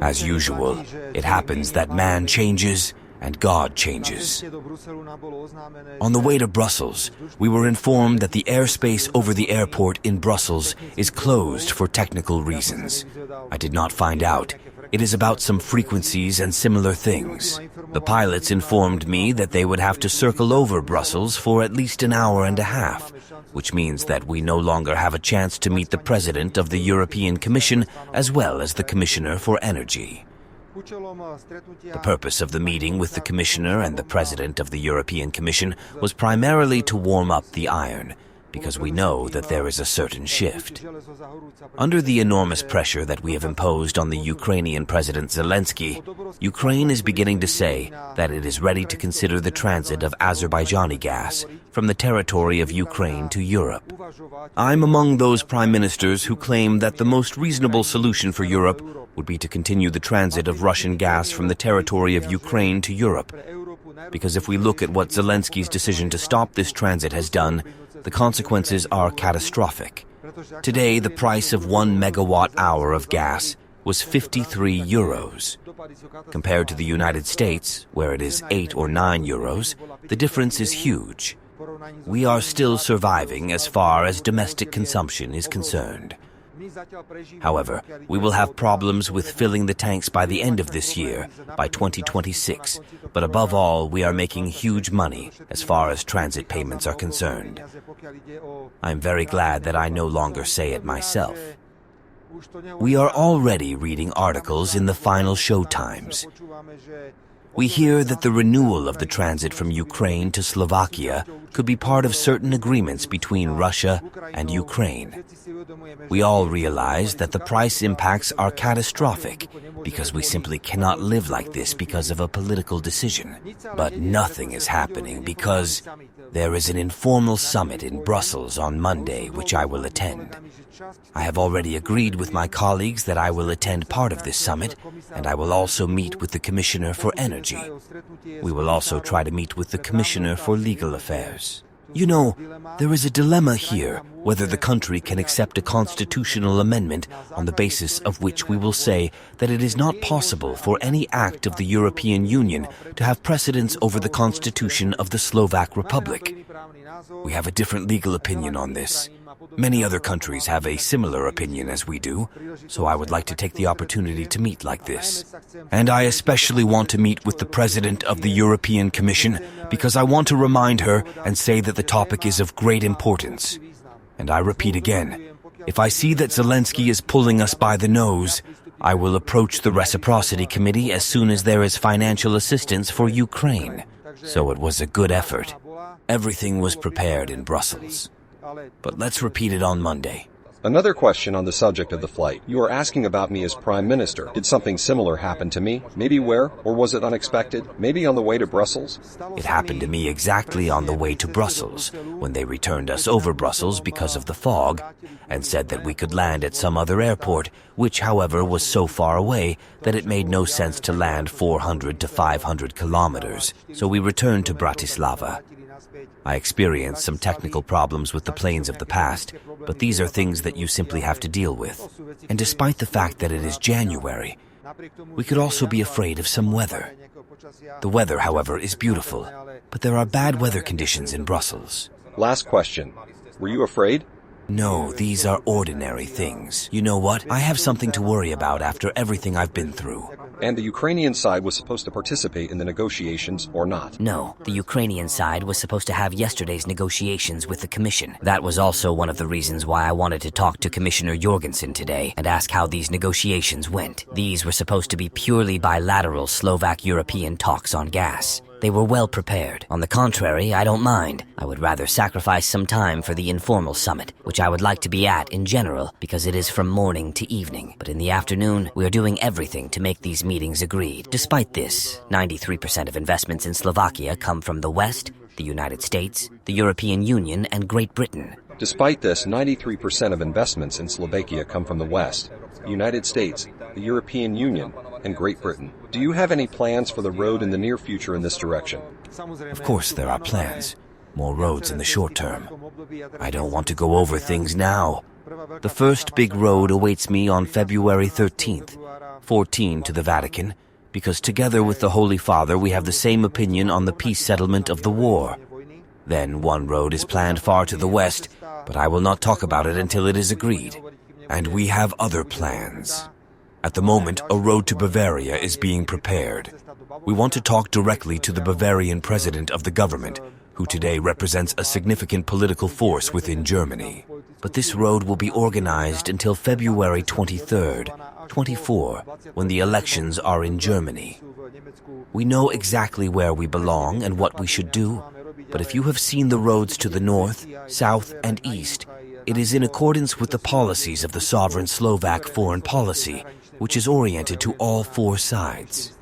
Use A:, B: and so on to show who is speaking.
A: As usual, it happens that man changes and God changes. On the way to Brussels, we were informed that the airspace over the airport in Brussels is closed for technical reasons. I did not find out. It is about some frequencies and similar things. The pilots informed me that they would have to circle over Brussels for at least an hour and a half, which means that we no longer have a chance to meet the President of the European Commission as well as the Commissioner for Energy. The purpose of the meeting with the Commissioner and the President of the European Commission was primarily to warm up the iron, because we know that there is a certain shift. Under the enormous pressure that we have imposed on the Ukrainian President Zelensky, Ukraine is beginning to say that it is ready to consider the transit of Azerbaijani gas from the territory of Ukraine to Europe. I'm among those prime ministers who claim that the most reasonable solution for Europe would be to continue the transit of Russian gas from the territory of Ukraine to Europe. Because if we look at what Zelensky's decision to stop this transit has done, the consequences are catastrophic. Today, the price of 1 megawatt-hour of gas was 53 euros. Compared to the United States, where it is 8 or 9 euros, the difference is huge. We are still surviving as far as domestic consumption is concerned. However, we will have problems with filling the tanks by the end of this year, by 2026, but above all, we are making huge money as far as transit payments are concerned. I'm very glad that I no longer say it myself. We are already reading articles in the final showtimes. We hear that the renewal of the transit from Ukraine to Slovakia could be part of certain agreements between Russia and Ukraine. We all realize that the price impacts are catastrophic because we simply cannot live like this because of a political decision. But nothing is happening because there is an informal summit in Brussels on Monday which I will attend. I have already agreed with my colleagues that I will attend part of this summit, and I will also meet with the Commissioner for Energy. We will also try to meet with the Commissioner for Legal Affairs. You know, there is a dilemma here whether the country can accept a constitutional amendment on the basis of which we will say that it is not possible for any act of the European Union to have precedence over the constitution of the Slovak Republic. We have a different legal opinion on this. Many other countries have a similar opinion as we do, so I would like to take the opportunity to meet like this. And I especially want to meet with the President of the European Commission because I want to remind her and say that the topic is of great importance. And I repeat again, if I see that Zelensky is pulling us by the nose, I will approach the Reciprocity Committee as soon as there is financial assistance for Ukraine. So it was a good effort. Everything was prepared in Brussels. But let's repeat it on Monday.
B: Another question on the subject of the flight. You are asking about me as Prime Minister. Did something similar happen to me? Maybe where? Or was it unexpected? Maybe on the way to Brussels?
A: It happened to me exactly on the way to Brussels, when they returned us over Brussels because of the fog, and said that we could land at some other airport, which, however, was so far away that it made no sense to land 400 to 500 kilometers. So we returned to Bratislava. I experienced some technical problems with the planes of the past, but these are things that you simply have to deal with. And despite the fact that it is January, we could also be afraid of some weather. The weather, however, is beautiful, but there are bad weather conditions in Brussels.
B: Last question. Were you afraid?
A: No, these are ordinary things. You know what? I have something to worry about after everything I've been through.
B: And the Ukrainian side was supposed to participate in the negotiations or not?
C: No, the Ukrainian side was supposed to have yesterday's negotiations with the Commission. That was also one of the reasons why I wanted to talk to Commissioner Jorgensen today and ask how these negotiations went. These were supposed to be purely bilateral Slovak-European talks on gas. They were well prepared. On the contrary, I don't mind. I would rather sacrifice some time for the informal summit, which I would like to be at in general because it is from morning to evening. But in the afternoon, we are doing everything to make these meetings agreed. Despite this, 93% of investments in Slovakia come from the West, the United States, the European Union, and Great Britain.
B: Despite this, 93% of investments in Slovakia come from the West, the United States, the European Union, and Great Britain. Do you have any plans for the road in the near future in this direction?
A: Of course there are plans. More roads in the short term. I don't want to go over things now, The first big road awaits me on February 13th, 14 to the Vatican, because together with the Holy Father we have the same opinion on the peace settlement of the war. Then one road is planned far to the west, but I will not talk about it until it is agreed. And we have other plans. At the moment, a road to Bavaria is being prepared. We want to talk directly to the Bavarian president of the government, who today represents a significant political force within Germany. But this road will be organized until February 23rd, 24, when the elections are in Germany. We know exactly where we belong and what we should do, but if you have seen the roads to the north, south, and east, it is in accordance with the policies of the sovereign Slovak foreign policy, which is oriented to all four sides.